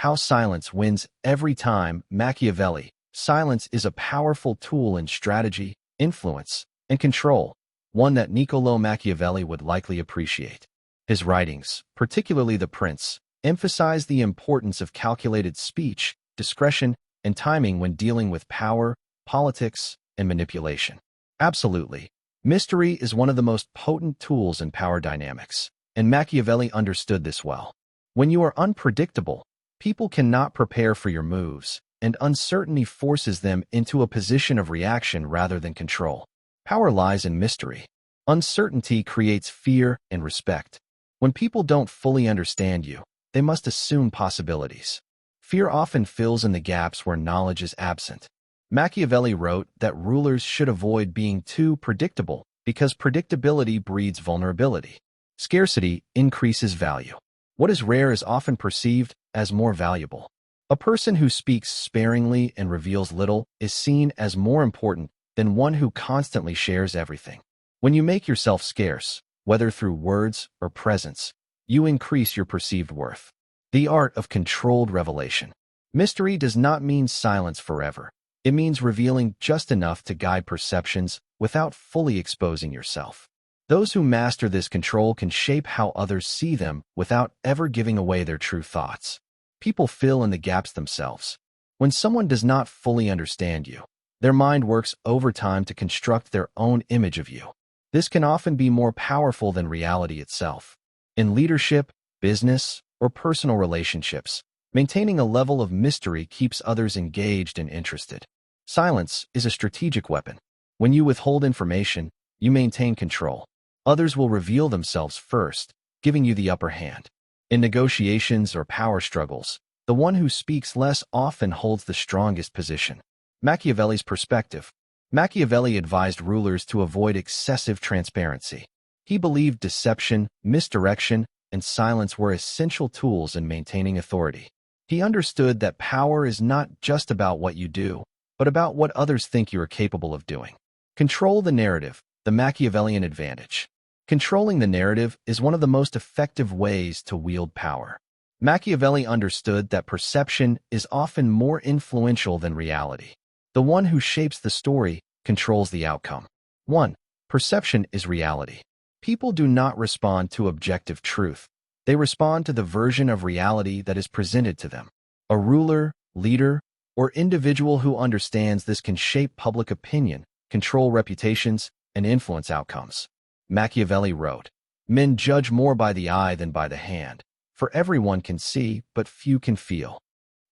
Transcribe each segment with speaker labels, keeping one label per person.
Speaker 1: How silence wins every time. Machiavelli. Silence is a powerful tool in strategy, influence, and control, one that Niccolò Machiavelli would likely appreciate. His writings, particularly The Prince, emphasize the importance of calculated speech, discretion, and timing when dealing with power, politics, and manipulation. Absolutely. Mystery is one of the most potent tools in power dynamics, and Machiavelli understood this well. When you are unpredictable, people cannot prepare for your moves, and uncertainty forces them into a position of reaction rather than control. Power lies in mystery. Uncertainty creates fear and respect. When people don't fully understand you, they must assume possibilities. Fear often fills in the gaps where knowledge is absent. Machiavelli wrote that rulers should avoid being too predictable because predictability breeds vulnerability. Scarcity increases value. What is rare is often perceived as more valuable. A person who speaks sparingly and reveals little is seen as more important than one who constantly shares everything. When you make yourself scarce, whether through words or presence, you increase your perceived worth. The art of controlled revelation. Mystery does not mean silence forever. It means revealing just enough to guide perceptions without fully exposing yourself. Those who master this control can shape how others see them without ever giving away their true thoughts. People fill in the gaps themselves. When someone does not fully understand you, their mind works overtime to construct their own image of you. This can often be more powerful than reality itself. In leadership, business, or personal relationships, maintaining a level of mystery keeps others engaged and interested. Silence is a strategic weapon. When you withhold information, you maintain control. Others will reveal themselves first, giving you the upper hand. In negotiations or power struggles, the one who speaks less often holds the strongest position. Machiavelli's perspective. Machiavelli advised rulers to avoid excessive transparency. He believed deception, misdirection, and silence were essential tools in maintaining authority. He understood that power is not just about what you do, but about what others think you are capable of doing. Control the narrative, the Machiavellian advantage. Controlling the narrative is one of the most effective ways to wield power. Machiavelli understood that perception is often more influential than reality. The one who shapes the story controls the outcome. 1. Perception is reality. People do not respond to objective truth. They respond to the version of reality that is presented to them. A ruler, leader, or individual who understands this can shape public opinion, control reputations, and influence outcomes. Machiavelli wrote, "Men judge more by the eye than by the hand, for everyone can see, but few can feel."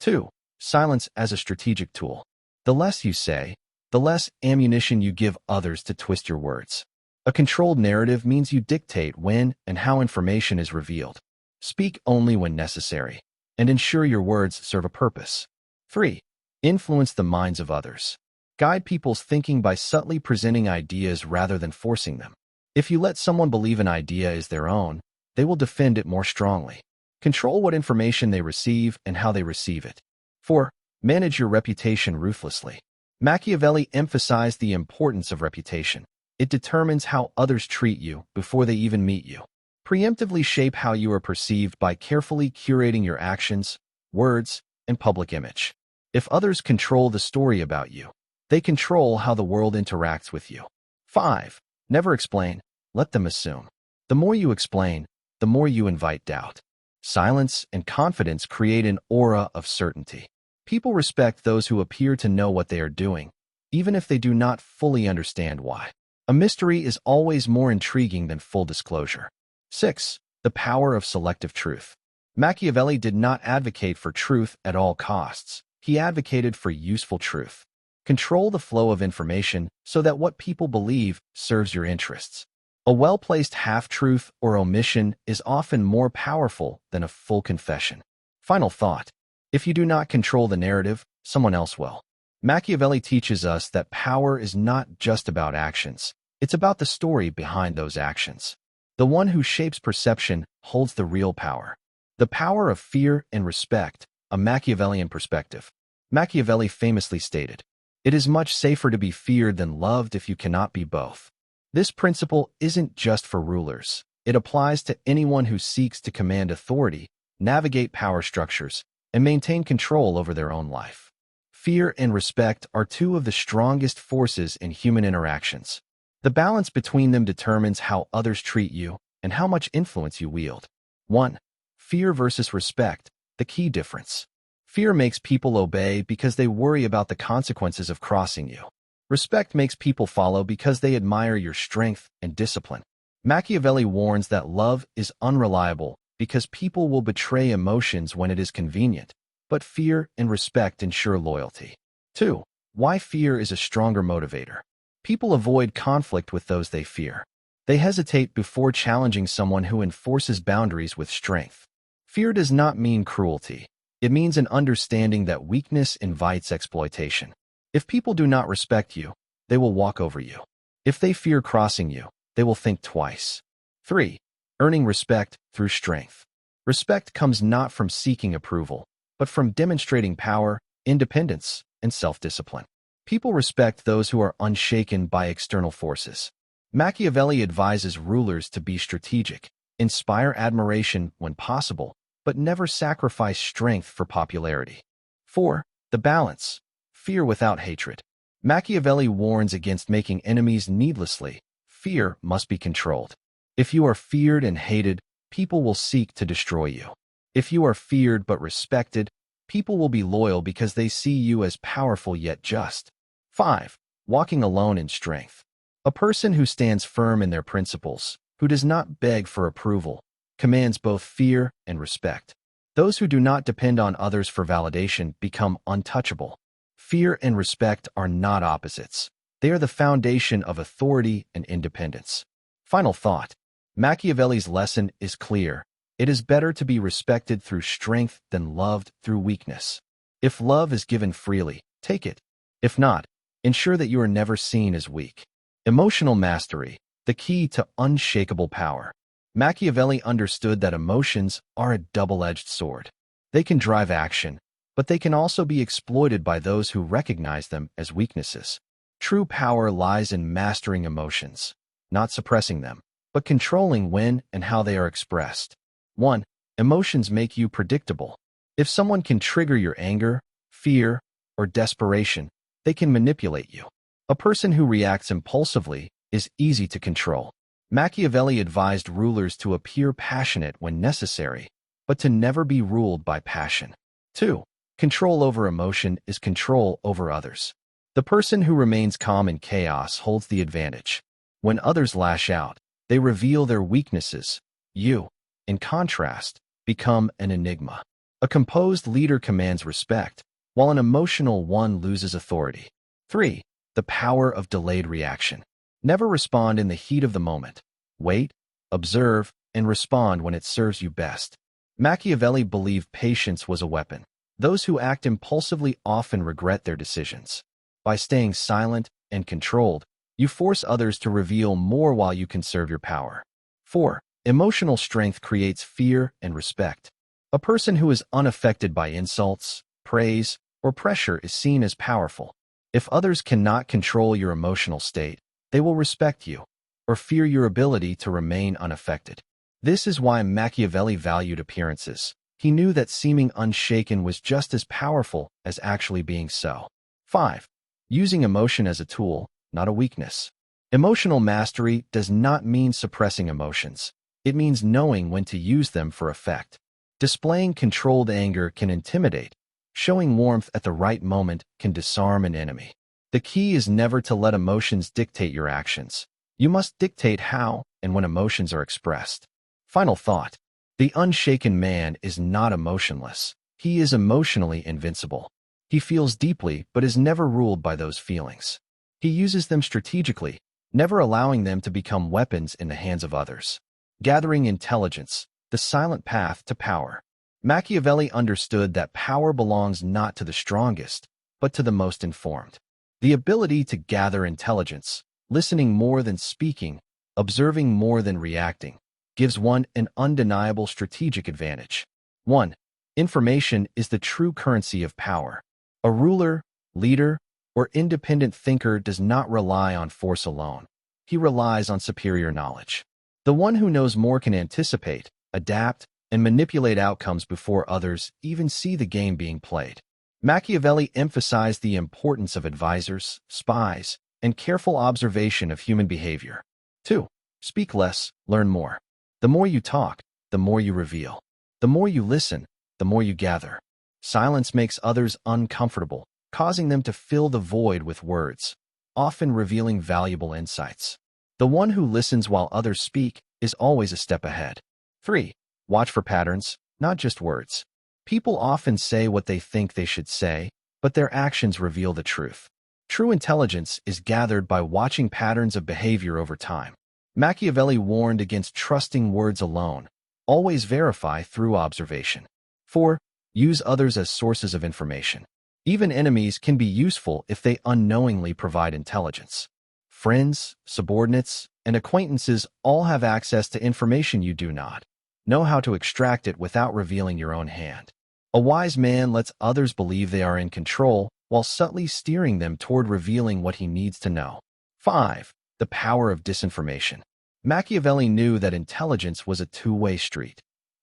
Speaker 1: 2. Silence as a strategic tool. The less you say, the less ammunition you give others to twist your words. A controlled narrative means you dictate when and how information is revealed. Speak only when necessary, and ensure your words serve a purpose. 3. Influence the minds of others. Guide people's thinking by subtly presenting ideas rather than forcing them. If you let someone believe an idea is their own, they will defend it more strongly. Control what information they receive and how they receive it. 4. Manage your reputation ruthlessly. Machiavelli emphasized the importance of reputation. It determines how others treat you before they even meet you. Preemptively shape how you are perceived by carefully curating your actions, words, and public image. If others control the story about you, they control how the world interacts with you. 5. Never explain, let them assume. The more you explain, the more you invite doubt. Silence and confidence create an aura of certainty. People respect those who appear to know what they are doing, even if they do not fully understand why. A mystery is always more intriguing than full disclosure. 6. The power of selective truth. Machiavelli did not advocate for truth at all costs. He advocated for useful truth. Control the flow of information so that what people believe serves your interests. A well-placed half-truth or omission is often more powerful than a full confession. Final thought. If you do not control the narrative, someone else will. Machiavelli teaches us that power is not just about actions. It's about the story behind those actions. The one who shapes perception holds the real power. The power of fear and respect, a Machiavellian perspective. Machiavelli famously stated, "It is much safer to be feared than loved if you cannot be both." This principle isn't just for rulers. It applies to anyone who seeks to command authority, navigate power structures, and maintain control over their own life. Fear and respect are two of the strongest forces in human interactions. The balance between them determines how others treat you and how much influence you wield. 1. Fear versus respect, the key difference. Fear makes people obey because they worry about the consequences of crossing you. Respect makes people follow because they admire your strength and discipline. Machiavelli warns that love is unreliable because people will betray emotions when it is convenient, but fear and respect ensure loyalty. 2. Why fear is a stronger motivator. People avoid conflict with those they fear. They hesitate before challenging someone who enforces boundaries with strength. Fear does not mean cruelty. It means an understanding that weakness invites exploitation. If people do not respect you, they will walk over you. If they fear crossing you, they will think twice. 3. Earning respect through strength. Respect comes not from seeking approval, but from demonstrating power, independence, and self-discipline. People respect those who are unshaken by external forces. Machiavelli advises rulers to be strategic, inspire admiration when possible, but never sacrifice strength for popularity. 4. The balance. Fear without hatred. Machiavelli warns against making enemies needlessly. Fear must be controlled. If you are feared and hated, people will seek to destroy you. If you are feared but respected, people will be loyal because they see you as powerful yet just. 5. Walking alone in strength. A person who stands firm in their principles, who does not beg for approval, commands both fear and respect. Those who do not depend on others for validation become untouchable. Fear and respect are not opposites. They are the foundation of authority and independence. Final thought. Machiavelli's lesson is clear. It is better to be respected through strength than loved through weakness. If love is given freely, take it. If not, ensure that you are never seen as weak. Emotional mastery, the key to unshakable power. Machiavelli understood that emotions are a double-edged sword. They can drive action, but they can also be exploited by those who recognize them as weaknesses. True power lies in mastering emotions, not suppressing them, but controlling when and how they are expressed. 1. Emotions make you predictable. If someone can trigger your anger, fear, or desperation, they can manipulate you. A person who reacts impulsively is easy to control. Machiavelli advised rulers to appear passionate when necessary, but to never be ruled by passion. 2. Control over emotion is control over others. The person who remains calm in chaos holds the advantage. When others lash out, they reveal their weaknesses. You, in contrast, become an enigma. A composed leader commands respect, while an emotional one loses authority. 3. The power of delayed reaction. Never respond in the heat of the moment. Wait, observe, and respond when it serves you best. Machiavelli believed patience was a weapon. Those who act impulsively often regret their decisions. By staying silent and controlled, you force others to reveal more while you conserve your power. 4. Emotional strength creates fear and respect. A person who is unaffected by insults, praise, or pressure is seen as powerful. If others cannot control your emotional state, they will respect you, or fear your ability to remain unaffected. This is why Machiavelli valued appearances. He knew that seeming unshaken was just as powerful as actually being so. 5. Using emotion as a tool, not a weakness. Emotional mastery does not mean suppressing emotions. It means knowing when to use them for effect. Displaying controlled anger can intimidate. Showing warmth at the right moment can disarm an enemy. The key is never to let emotions dictate your actions. You must dictate how and when emotions are expressed. Final thought. The unshaken man is not emotionless. He is emotionally invincible. He feels deeply but is never ruled by those feelings. He uses them strategically, never allowing them to become weapons in the hands of others. Gathering intelligence, the silent path to power. Machiavelli understood that power belongs not to the strongest, but to the most informed. The ability to gather intelligence, listening more than speaking, observing more than reacting, gives one an undeniable strategic advantage. 1. Information is the true currency of power. A ruler, leader, or independent thinker does not rely on force alone. He relies on superior knowledge. The one who knows more can anticipate, adapt, and manipulate outcomes before others even see the game being played. Machiavelli emphasized the importance of advisors, spies, and careful observation of human behavior. 2. Speak less, learn more. The more you talk, the more you reveal. The more you listen, the more you gather. Silence makes others uncomfortable, causing them to fill the void with words, often revealing valuable insights. The one who listens while others speak is always a step ahead. 3. Watch for patterns, not just words. People often say what they think they should say, but their actions reveal the truth. True intelligence is gathered by watching patterns of behavior over time. Machiavelli warned against trusting words alone. Always verify through observation. 4. Use others as sources of information. Even enemies can be useful if they unknowingly provide intelligence. Friends, subordinates, and acquaintances all have access to information you do not. Know how to extract it without revealing your own hand. A wise man lets others believe they are in control while subtly steering them toward revealing what he needs to know. 5. The power of disinformation. Machiavelli knew that intelligence was a two-way street.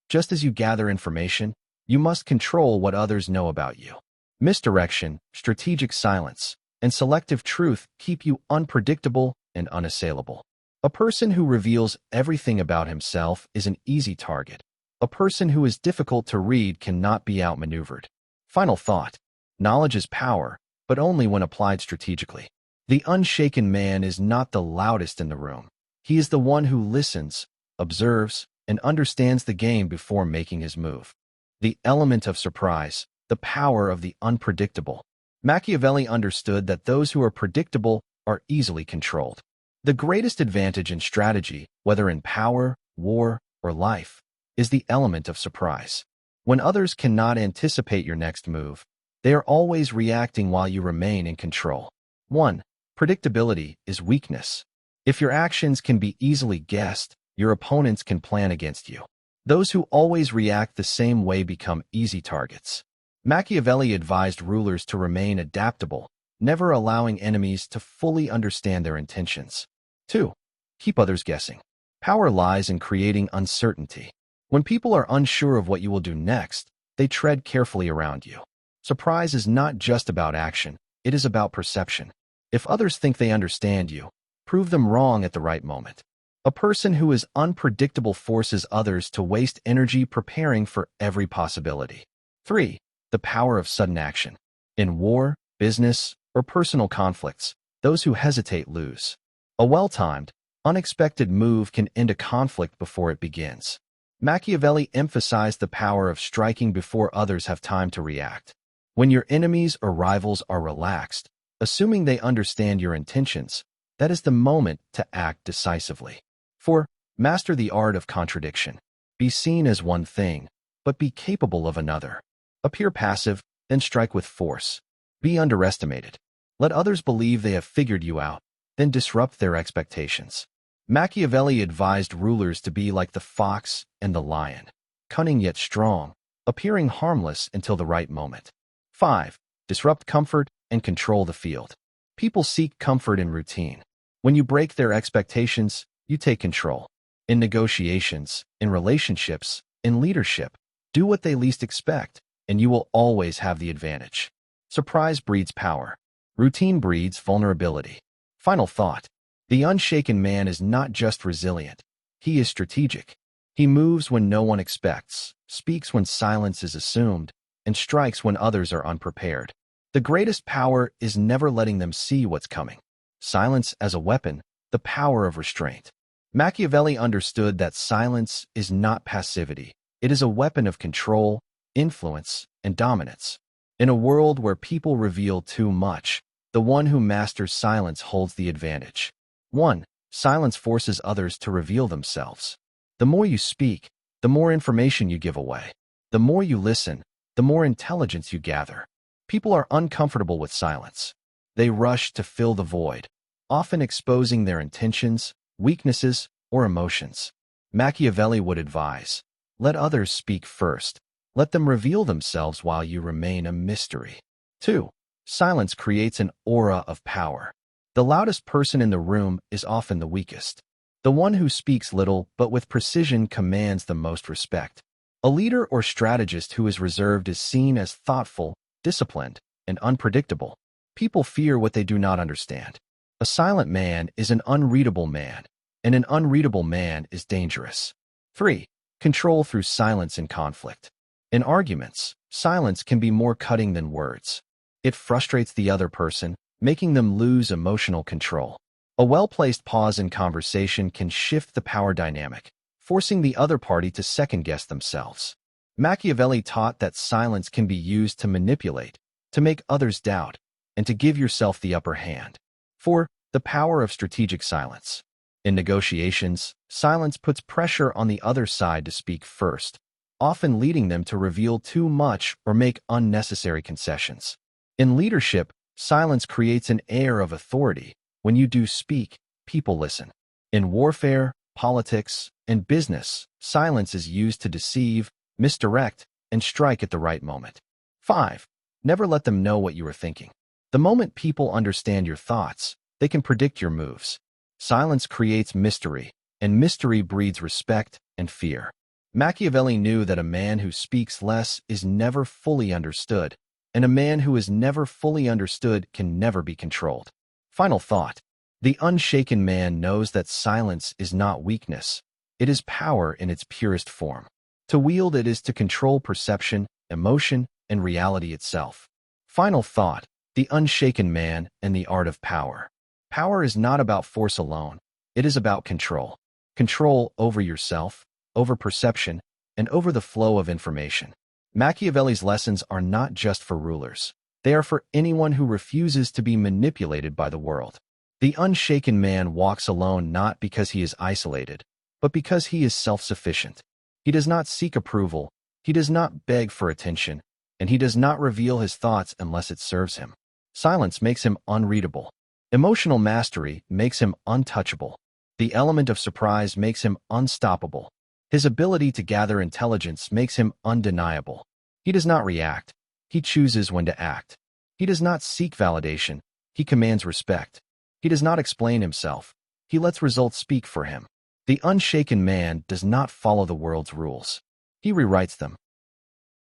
Speaker 1: Just as you gather information, you must control what others know about you. Misdirection, strategic silence, and selective truth keep you unpredictable and unassailable. A person who reveals everything about himself is an easy target. A person who is difficult to read cannot be outmaneuvered. Final thought. Knowledge is power, but only when applied strategically. The unshaken man is not the loudest in the room. He is the one who listens, observes, and understands the game before making his move. The element of surprise, the power of the unpredictable. Machiavelli understood that those who are predictable are easily controlled. The greatest advantage in strategy, whether in power, war, or life, is the element of surprise. When others cannot anticipate your next move, they are always reacting while you remain in control. 1. Predictability is weakness. If your actions can be easily guessed, your opponents can plan against you. Those who always react the same way become easy targets. Machiavelli advised rulers to remain adaptable, never allowing enemies to fully understand their intentions. 2. Keep others guessing. Power lies in creating uncertainty. When people are unsure of what you will do next, they tread carefully around you. Surprise is not just about action, it is about perception. If others think they understand you, prove them wrong at the right moment. A person who is unpredictable forces others to waste energy preparing for every possibility. 3. The power of sudden action. In war, business, or personal conflicts, those who hesitate lose. A well-timed, unexpected move can end a conflict before it begins. Machiavelli emphasized the power of striking before others have time to react. When your enemies or rivals are relaxed, assuming they understand your intentions, that is the moment to act decisively. 4. Master the art of contradiction. Be seen as one thing, but be capable of another. Appear passive, then strike with force. Be underestimated. Let others believe they have figured you out, then disrupt their expectations. Machiavelli advised rulers to be like the fox and the lion, cunning yet strong, appearing harmless until the right moment. 5. Disrupt comfort and control the field. People seek comfort in routine. When you break their expectations, you take control. In negotiations, in relationships, in leadership, do what they least expect, and you will always have the advantage. Surprise breeds power. Routine breeds vulnerability. Final thought. The unshaken man is not just resilient. He is strategic. He moves when no one expects, speaks when silence is assumed, and strikes when others are unprepared. The greatest power is never letting them see what's coming. Silence as a weapon, the power of restraint. Machiavelli understood that silence is not passivity. It is a weapon of control, influence, and dominance. In a world where people reveal too much, the one who masters silence holds the advantage. 1. Silence forces others to reveal themselves. The more you speak, the more information you give away. The more you listen, the more intelligence you gather. People are uncomfortable with silence. They rush to fill the void, often exposing their intentions, weaknesses, or emotions. Machiavelli would advise, let others speak first. Let them reveal themselves while you remain a mystery. 2. Silence creates an aura of power. The loudest person in the room is often the weakest. The one who speaks little but with precision commands the most respect. A leader or strategist who is reserved is seen as thoughtful, disciplined, and unpredictable. People fear what they do not understand. A silent man is an unreadable man, and an unreadable man is dangerous. 3. Control through silence in conflict. In arguments, silence can be more cutting than words. It frustrates the other person, making them lose emotional control. A well-placed pause in conversation can shift the power dynamic, forcing the other party to second-guess themselves. Machiavelli taught that silence can be used to manipulate, to make others doubt, and to give yourself the upper hand. 4. The power of strategic silence. In negotiations, silence puts pressure on the other side to speak first, often leading them to reveal too much or make unnecessary concessions. In leadership, silence creates an air of authority. When you do speak, people listen. In warfare, politics, and business, silence is used to deceive, misdirect, and strike at the right moment. 5. Never let them know what you are thinking. The moment people understand your thoughts, they can predict your moves. Silence creates mystery, and mystery breeds respect and fear. Machiavelli knew that a man who speaks less is never fully understood, and a man who is never fully understood can never be controlled. Final thought. The unshaken man knows that silence is not weakness. It is power in its purest form. To wield it is to control perception, emotion, and reality itself. Final thought. The unshaken man and the art of power. Power is not about force alone. It is about control. Control over yourself, over perception, and over the flow of information. Machiavelli's lessons are not just for rulers. They are for anyone who refuses to be manipulated by the world. The unshaken man walks alone not because he is isolated, but because he is self-sufficient. He does not seek approval, he does not beg for attention, and he does not reveal his thoughts unless it serves him. Silence makes him unreadable. Emotional mastery makes him untouchable. The element of surprise makes him unstoppable. His ability to gather intelligence makes him undeniable. He does not react. He chooses when to act. He does not seek validation. He commands respect. He does not explain himself. He lets results speak for him. The unshaken man does not follow the world's rules. He rewrites them.